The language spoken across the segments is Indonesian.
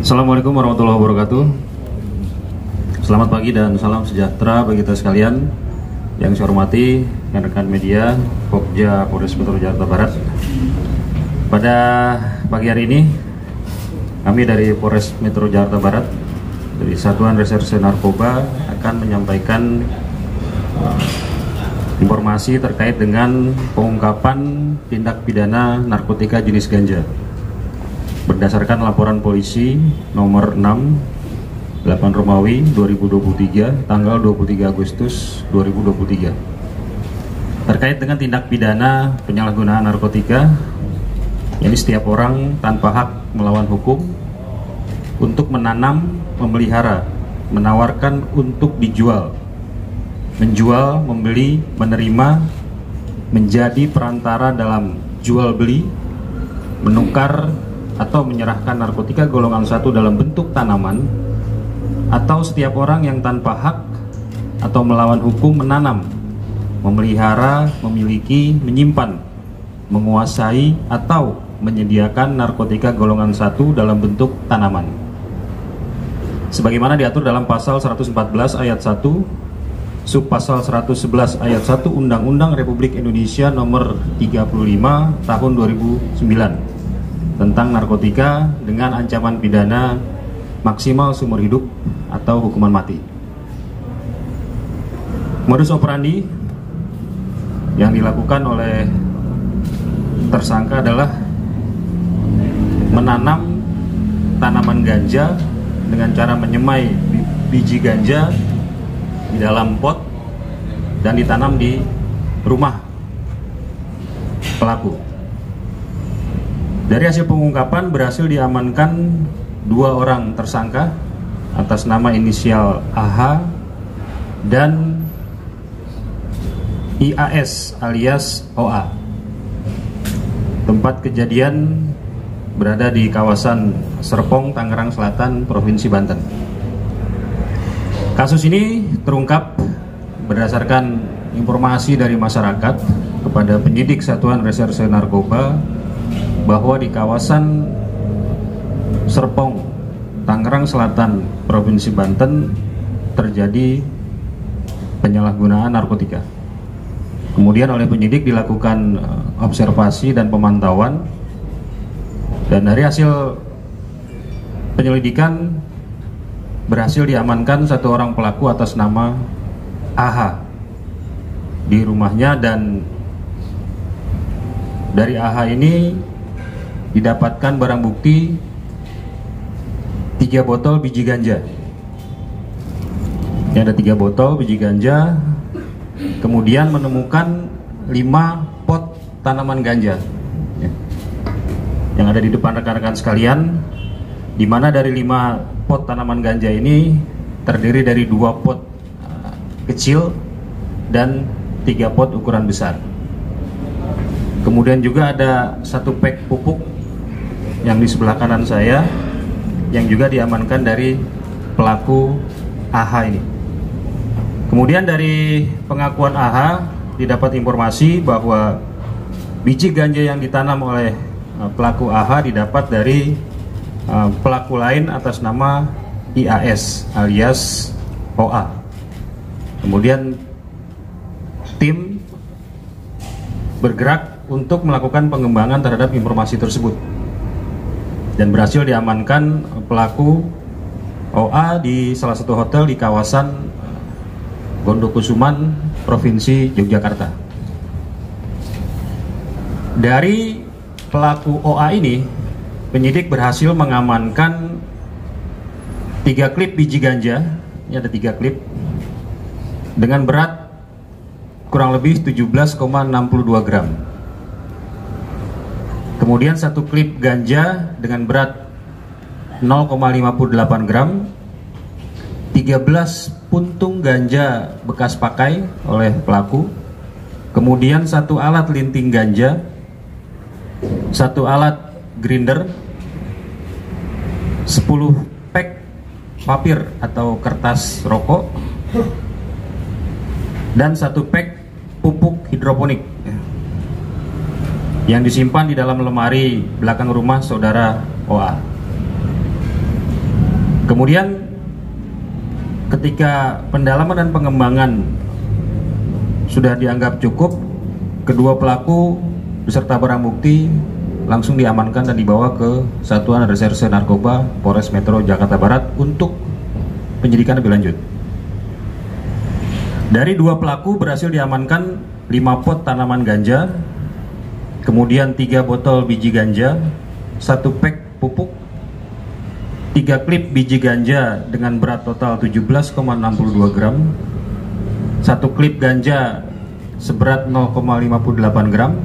Assalamualaikum warahmatullahi wabarakatuh. Selamat pagi dan salam sejahtera bagi kita sekalian. Yang saya hormati rekan-rekan media Pokja Polres Metro Jakarta Barat. Pada pagi hari ini kami dari Polres Metro Jakarta Barat dari Satuan Reserse Narkoba akan menyampaikan informasi terkait dengan pengungkapan tindak pidana narkotika jenis ganja berdasarkan laporan polisi nomor 6 8 Romawi 2023 tanggal 23 Agustus 2023 terkait dengan tindak pidana penyalahgunaan narkotika, yakni setiap orang tanpa hak melawan hukum untuk menanam, memelihara, menawarkan untuk dijual, menjual, membeli, menerima, menjadi perantara dalam jual beli, menukar atau menyerahkan narkotika golongan 1 dalam bentuk tanaman, atau setiap orang yang tanpa hak atau melawan hukum menanam, memelihara, memiliki, menyimpan, menguasai atau menyediakan narkotika golongan 1 dalam bentuk tanaman sebagaimana diatur dalam pasal 114 ayat 1 subpasal 111 ayat 1 Undang-Undang Republik Indonesia nomor 35 tahun 2009 tentang narkotika dengan ancaman pidana maksimal seumur hidup atau hukuman mati. Modus operandi yang dilakukan oleh tersangka adalah menanam tanaman ganja dengan cara menyemai biji ganja di dalam pot dan ditanam di rumah pelaku. Dari hasil pengungkapan berhasil diamankan 2 orang tersangka atas nama inisial AH dan IAS alias OA. Tempat kejadian berada di kawasan Serpong, Tangerang Selatan, Provinsi Banten. Kasus ini terungkap berdasarkan informasi dari masyarakat kepada penyidik Satuan Reserse Narkoba bahwa di kawasan Serpong, Tangerang Selatan, Provinsi Banten terjadi penyalahgunaan narkotika. Kemudian oleh penyidik dilakukan observasi dan pemantauan, dan dari hasil penyelidikan berhasil diamankan 1 orang pelaku atas nama AH di rumahnya, dan dari AH ini didapatkan barang bukti 3 botol biji ganja. Ini ada 3 botol biji ganja. Kemudian menemukan 5 pot tanaman ganja yang ada di depan rekan-rekan sekalian, di mana dari 5 pot tanaman ganja ini terdiri dari 2 pot kecil dan 3 pot ukuran besar. Kemudian juga ada 1 pack pupuk yang di sebelah kanan saya yang juga diamankan dari pelaku AH ini. Kemudian dari pengakuan AH didapat informasi bahwa biji ganja yang ditanam oleh pelaku AH didapat dari pelaku lain atas nama IAS alias OA. Kemudian tim bergerak untuk melakukan pengembangan terhadap informasi tersebut dan berhasil diamankan pelaku OA di salah satu hotel di kawasan Gondokusuman, Provinsi Yogyakarta. Dari pelaku OA ini, penyidik berhasil mengamankan 3 klip biji ganja. Ini ada 3 klip dengan berat kurang lebih 17,62 gram. Kemudian 1 klip ganja dengan berat 0,58 gram, 13 puntung ganja bekas pakai oleh pelaku, kemudian 1 alat linting ganja, 1 alat grinder, 10 pack papir atau kertas rokok, dan 1 pack pupuk hidroponik yang disimpan di dalam lemari belakang rumah saudara OA. Kemudian ketika pendalaman dan pengembangan sudah dianggap cukup, kedua pelaku beserta barang bukti langsung diamankan dan dibawa ke Satuan Reserse Narkoba Polres Metro Jakarta Barat untuk penyidikan lebih lanjut. Dari dua pelaku berhasil diamankan 5 pot tanaman ganja, kemudian 3 botol biji ganja, 1 pek pupuk, 3 klip biji ganja dengan berat total 17,62 gram, 1 klip ganja seberat 0,58 gram,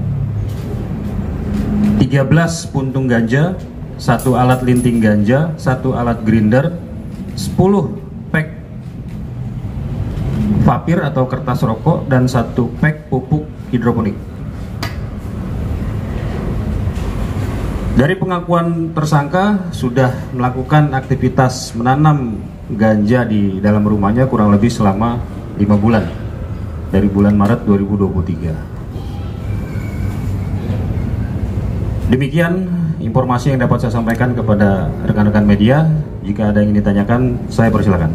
13 puntung ganja, 1 alat linting ganja, 1 alat grinder, 10 pek vapir atau kertas rokok, dan 1 pek pupuk hidroponik. Dari pengakuan tersangka sudah melakukan aktivitas menanam ganja di dalam rumahnya kurang lebih selama 5 bulan dari bulan Maret 2023. Demikian informasi yang dapat saya sampaikan kepada rekan-rekan media. Jika ada yang ingin ditanyakan, saya persilakan.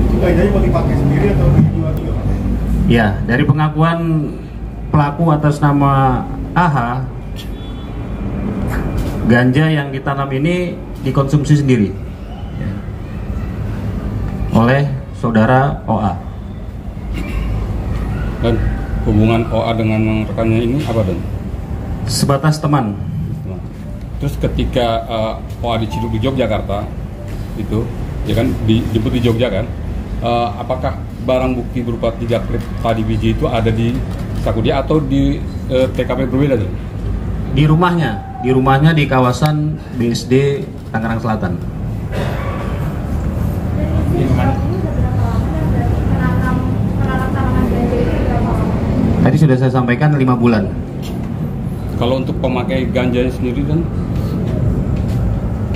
Itu gajahnya mau dipakai sendiri atau dijual juga? Ya, dari pengakuan pelaku atas nama AH, ganja yang ditanam ini dikonsumsi sendiri oleh saudara OA. Dan hubungan OA dengan rekannya ini apa, Dan? Sebatas teman. Terus ketika OA diciduk di Yogyakarta, itu ya kan dijemput di Jogja kan, apakah barang bukti berupa 3 klip padi biji itu ada di saku dia atau di TKP berbeda, Dan? Di rumahnya di kawasan BSD Tangerang Selatan. Tadi sudah saya sampaikan 5 bulan. Kalau untuk pemakai ganjanya sendiri, Dan,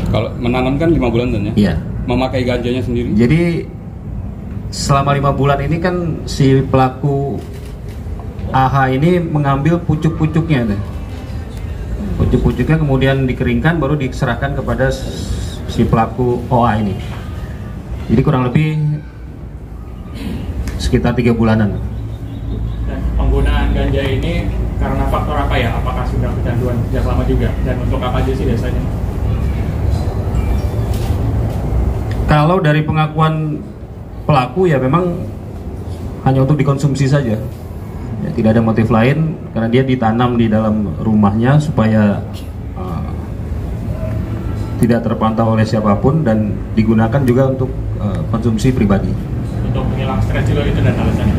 kalau menanam kan 5 bulan, Dan, ya? Iya. Memakai ganjanya sendiri? Jadi selama 5 bulan ini kan si pelaku AH ini mengambil pucuk-pucuknya, pucuk-pucuknya kemudian dikeringkan baru diserahkan kepada si pelaku OA ini. Jadi kurang lebih sekitar 3 bulanan. Dan penggunaan ganja ini karena faktor apa ya? Apakah sudah kecanduan sejak lama juga? Dan untuk apa aja sih biasanya? Kalau dari pengakuan pelaku ya memang hanya untuk dikonsumsi saja. Ya, tidak ada motif lain karena dia ditanam di dalam rumahnya supaya tidak terpantau oleh siapapun dan digunakan juga untuk konsumsi pribadi. Untuk menghilang stres juga itu dan alasannya?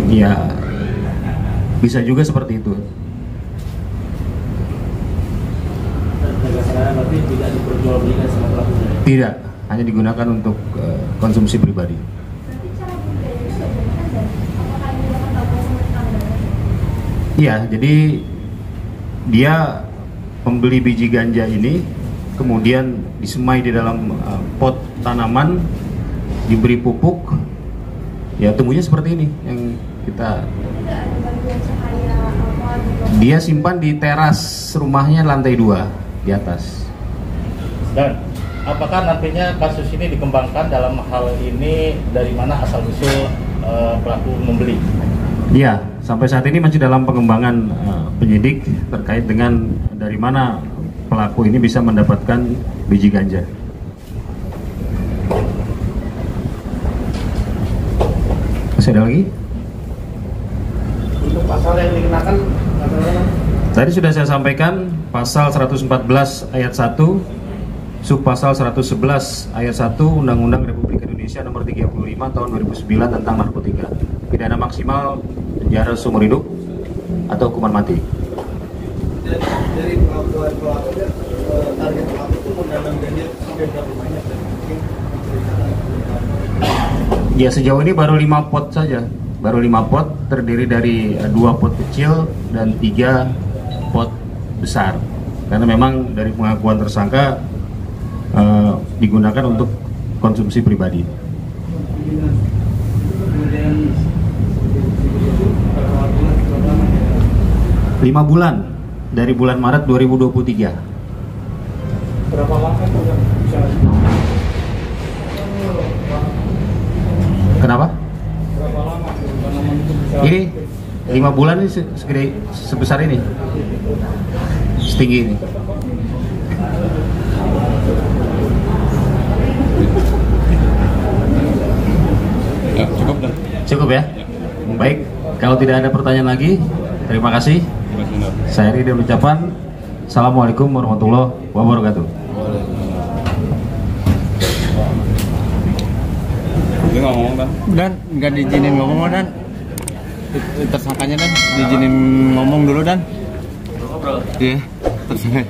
Ya, bisa juga seperti itu. Tidak, hanya digunakan untuk konsumsi pribadi. Iya, jadi dia membeli biji ganja ini, kemudian disemai di dalam pot tanaman, diberi pupuk, ya tumbuhnya seperti ini yang kita. Dia simpan di teras rumahnya lantai 2 di atas. Dan apakah nantinya kasus ini dikembangkan dalam hal ini dari mana asal usul pelaku membeli? Iya, sampai saat ini masih dalam pengembangan penyidik terkait dengan dari mana pelaku ini bisa mendapatkan biji ganja. Masih ada lagi? Untuk pasal yang dikenakan, Tadi sudah saya sampaikan pasal 114 ayat 1, subpasal 111 ayat 1 Undang-Undang Republik Indonesia nomor 35 tahun 2009 tentang narkotika. Pidana maksimal penjara seumur hidup atau hukuman mati. dari pengakuan pelaku, target pelaku itu menanam ganja sampai berapa banyak? Ya sejauh ini baru 5 pot saja. Baru 5 pot terdiri dari 2 pot kecil dan 3 pot besar. Karena memang dari pengakuan tersangka digunakan untuk konsumsi pribadi. 5 bulan dari bulan Maret 2023. Berapa lama itu udah bisa? Kenapa? Berapa lama tanaman itu bisa? Ini 5 bulan ini segede sebesar ini, setinggi ini. Ya, cukup dan. Cukup ya? Baik, kalau tidak ada pertanyaan lagi, terima kasih. Saya Ridho ucapan Assalamualaikum warahmatullahi wabarakatuh. Dia nggak ngomong kan? Dan nggak diizinin ngomong dan tersangkanya dan diizinin ngomong dulu dan. Iya, tersangka.